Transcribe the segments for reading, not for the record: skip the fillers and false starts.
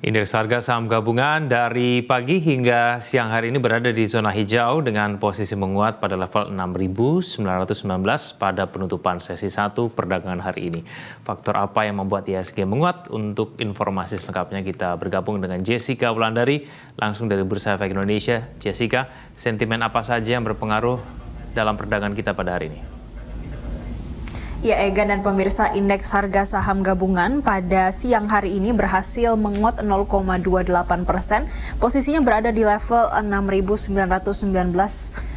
Indeks harga saham gabungan dari pagi hingga siang hari ini berada di zona hijau dengan posisi menguat pada level 6.919 pada penutupan sesi 1 perdagangan hari ini. Faktor apa yang membuat IHSG menguat? Untuk informasi selengkapnya kita bergabung dengan Jessica Wulandari langsung dari Bursa Efek Indonesia. Jessica, sentimen apa saja yang berpengaruh dalam perdagangan kita pada hari ini? Ya, Egan dan pemirsa, indeks harga saham gabungan pada siang hari ini berhasil menguat 0,28%. Posisinya berada di level 6.919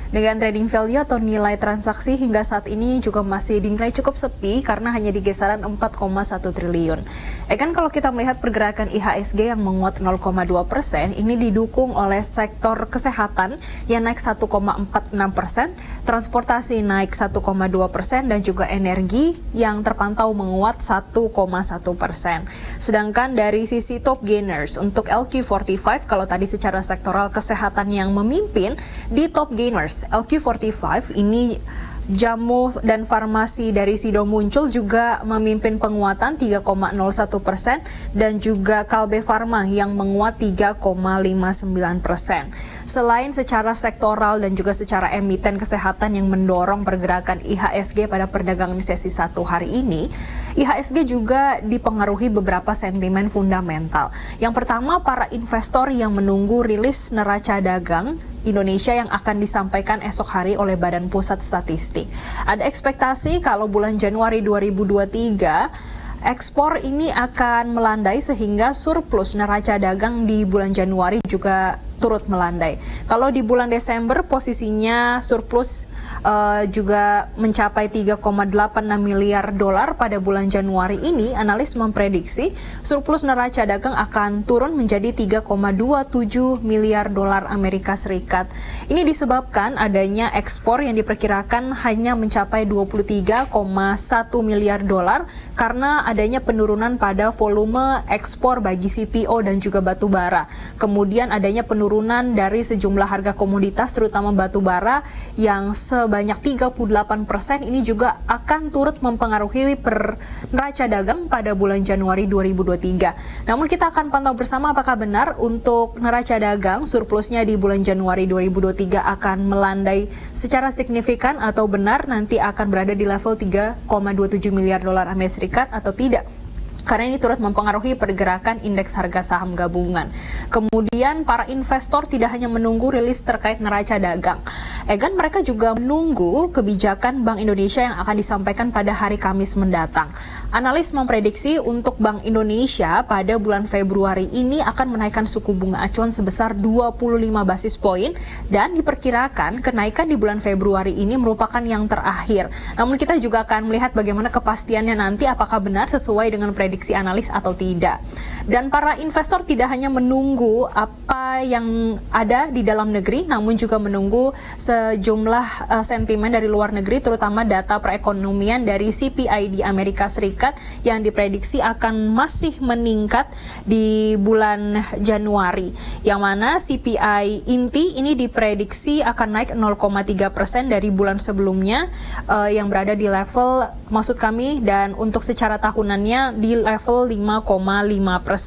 dengan trading value atau nilai transaksi hingga saat ini juga masih dinilai cukup sepi karena hanya di kisaran 4,1 triliun. Egan, kalau kita melihat pergerakan IHSG yang menguat 0,2%, ini didukung oleh sektor kesehatan yang naik 1,46%, transportasi naik 1,2%, dan juga energi yang terpantau menguat 1,1%. Sedangkan dari sisi top gainers untuk LQ45, kalau tadi secara sektoral kesehatan yang memimpin, di top gainers LQ45 ini jamu dan farmasi dari Sido Muncul juga memimpin penguatan 3,01% dan juga Kalbe Farma yang menguat 3,59%. Selain secara sektoral dan juga secara emiten kesehatan yang mendorong pergerakan IHSG pada perdagangan sesi 1 hari ini, IHSG juga dipengaruhi beberapa sentimen fundamental. Yang pertama, para investor yang menunggu rilis neraca dagang Indonesia yang akan disampaikan esok hari oleh Badan Pusat Statistik. Ada ekspektasi kalau bulan Januari 2023 ekspor ini akan melandai sehingga surplus neraca dagang di bulan Januari juga turut melandai. Kalau di bulan Desember posisinya surplus juga mencapai 3,86 miliar dolar pada bulan Januari ini, analis memprediksi surplus neraca dagang akan turun menjadi 3,27 miliar dolar Amerika Serikat. Ini disebabkan adanya ekspor yang diperkirakan hanya mencapai 23,1 miliar dolar karena adanya penurunan pada volume ekspor bagi CPO dan juga batu bara. Kemudian adanya penurunan dari sejumlah harga komoditas terutama batu bara yang sebanyak 38% ini juga akan turut mempengaruhi neraca dagang pada bulan Januari 2023. Namun kita akan pantau bersama apakah benar untuk neraca dagang surplusnya di bulan Januari 2023 akan melandai secara signifikan atau benar nanti akan berada di level 3,27 miliar dolar Amerika Serikat atau tidak. Karena ini turut mempengaruhi pergerakan indeks harga saham gabungan. Kemudian para investor tidak hanya menunggu rilis terkait neraca dagang. Egan, mereka juga menunggu kebijakan Bank Indonesia yang akan disampaikan pada hari Kamis mendatang. Analis memprediksi untuk Bank Indonesia pada bulan Februari ini akan menaikkan suku bunga acuan sebesar 25 basis poin dan diperkirakan kenaikan di bulan Februari ini merupakan yang terakhir. Namun kita juga akan melihat bagaimana kepastiannya nanti apakah benar sesuai dengan prediksi analis atau tidak. Dan para investor tidak hanya menunggu apa yang ada di dalam negeri, namun juga menunggu sejumlah sentimen dari luar negeri, terutama data perekonomian dari CPI di Amerika Serikat yang diprediksi akan masih meningkat di bulan Januari. Yang mana CPI inti ini diprediksi akan naik 0,3% dari bulan sebelumnya yang berada di level, maksud kami, dan untuk secara tahunannya di level 5,5%.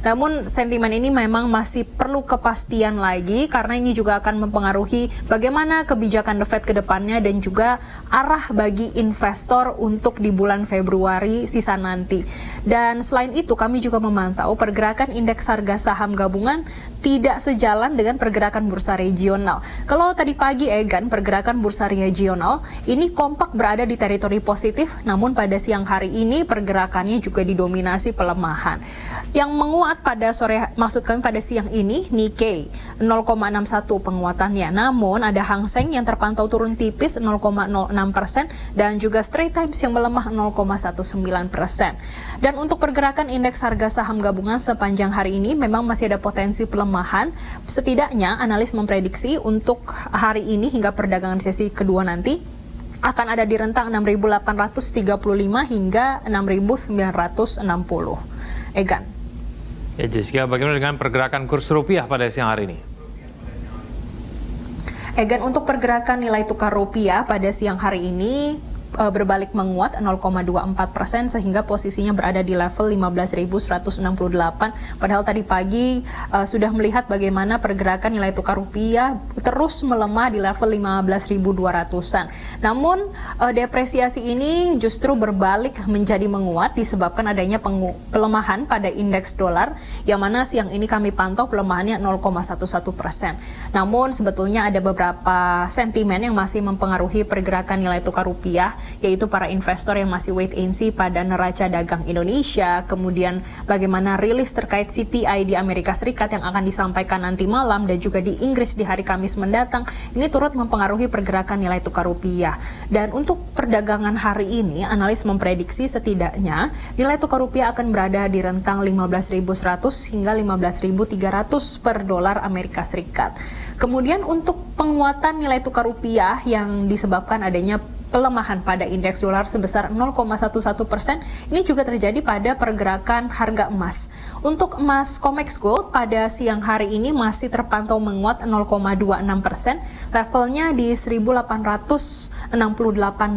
Namun sentimen ini memang masih perlu kepastian lagi karena ini juga akan mempengaruhi bagaimana kebijakan The Fed ke depannya dan juga arah bagi investor untuk di bulan Februari sisa nanti. Dan selain itu kami juga memantau pergerakan indeks harga saham gabungan tidak sejalan dengan pergerakan bursa regional. Kalau tadi pagi, Egan, pergerakan bursa regional ini kompak berada di teritori positif, namun pada siang hari ini pergerakannya juga didominasi pelemahan. Yang menguat pada pada siang ini Nikkei 0,61 penguatannya. Namun ada Hang Seng yang terpantau turun tipis 0,06% dan juga Straits Times yang melemah 0,19%. Dan untuk pergerakan indeks harga saham gabungan sepanjang hari ini memang masih ada potensi pelemahan. Setidaknya analis memprediksi untuk hari ini hingga perdagangan sesi kedua nanti akan ada di rentang 6.835 hingga 6.960. Egan. Ya Jessica, bagaimana dengan pergerakan kurs rupiah pada siang hari ini? Egan, untuk pergerakan nilai tukar rupiah pada siang hari ini berbalik menguat 0,24% sehingga posisinya berada di level 15.168. Padahal tadi pagi sudah melihat bagaimana pergerakan nilai tukar rupiah terus melemah di level 15.200-an. Namun depresiasi ini justru berbalik menjadi menguat disebabkan adanya pelemahan pada indeks dolar, yang mana siang ini kami pantau pelemahannya 0,11%. Namun sebetulnya ada beberapa sentimen yang masih mempengaruhi pergerakan nilai tukar rupiah, yaitu para investor yang masih wait and see pada neraca dagang Indonesia, kemudian bagaimana rilis terkait CPI di Amerika Serikat yang akan disampaikan nanti malam, dan juga di Inggris di hari Kamis mendatang. Ini turut mempengaruhi pergerakan nilai tukar rupiah. Dan untuk perdagangan hari ini, analis memprediksi setidaknya nilai tukar rupiah akan berada di rentang 15.100 hingga 15.300 per dolar Amerika Serikat. Kemudian untuk penguatan nilai tukar rupiah yang disebabkan adanya pelemahan pada indeks dolar sebesar 0,11%, ini juga terjadi pada pergerakan harga emas. Untuk emas COMEX Gold pada siang hari ini masih terpantau menguat 0,26%, levelnya di 1.868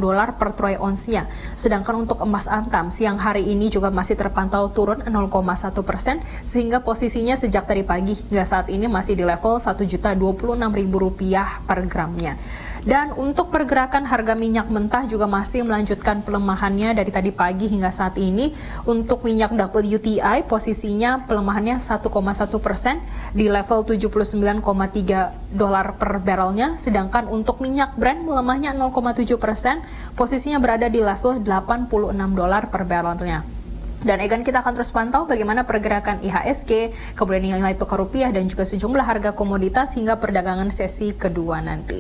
dolar per troy onsnya. Sedangkan untuk emas antam siang hari ini juga masih terpantau turun 0,1%, sehingga posisinya sejak tadi pagi hingga saat ini masih di level Rp1.026.000 per gramnya. Dan untuk pergerakan harga minyak mentah juga masih melanjutkan pelemahannya dari tadi pagi hingga saat ini. Untuk minyak WTI posisinya pelemahannya 1,1% di level 79,3 dolar per barrelnya. Sedangkan untuk minyak Brent melemahnya 0,7%, posisinya berada di level 86 dolar per barrelnya. Dan Egan, kita akan terus pantau bagaimana pergerakan IHSG, kemudian nilai tukar rupiah dan juga sejumlah harga komoditas hingga perdagangan sesi kedua nanti.